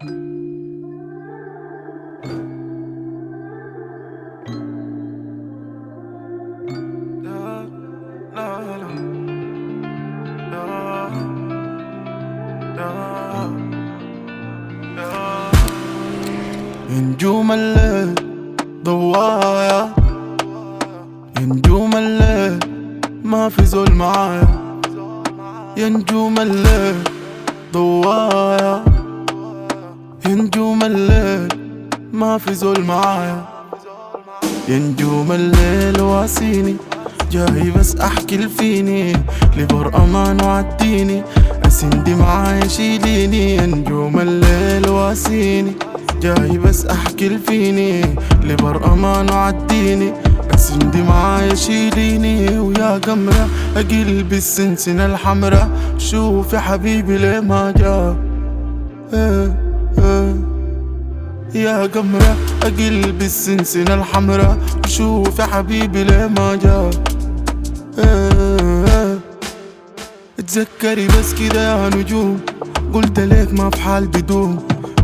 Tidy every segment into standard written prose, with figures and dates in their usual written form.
لا لا لا لا لا لا. يا نجوم الليل ضوايا، يا نجوم الليل ما في زول معايا، يا نجوم الليل ضوايا، يا نجوم الليل ما في زول معايا، يا نجوم الليل واسيني جاي بس احكي الفيني لبر امان وعديني اسندي معايا شيليني، يا نجوم الليل واسيني جاي بس احكي الفيني لبر امان وعديني اسندي معايا شيليني. ويا قمرة اقلبي السنسنة الحمرا شوف يا حبيبي ليه ما جا يا قمرة اقلبي السنسنة الحمرا شوف يا حبيبي ليه ما جا. اتذكري بس كده يا نجوم قلت ليك ما في حال بدوم،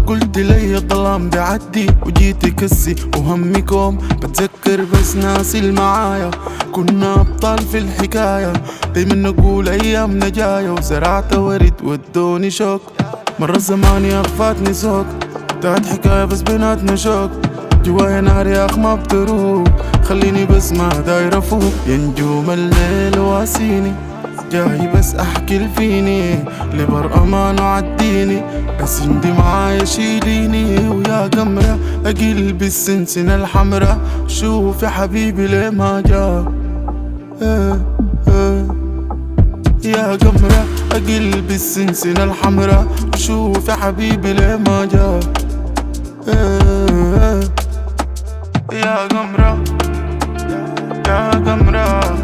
قلت لي الظلام بعدي وجيت كسي وهمكم بتذكر بس ناسي المعايا كنا ابطال في الحكاية دايما نقول ايامنا جاية وزرعت ورد ودوني شوك مرة زماني اخفاتني سوق بتاعت حكاية بس بيناتنا شوك جوايا نار يا اخ ما بتروق خليني بس ما داير افوق. يا نجوم الليل واسيني جاي بس احكي الفيني لبر امان وعديني اسندي معايا شيليني. ويا قمرة اقلبي السنسنة الحمرا شوف يا حبيبي ليه ما جا يا قمرة اقلبي السنسنة الحمرا شوف يا حبيبي ليه ما جا. يا قمرة يا قمرة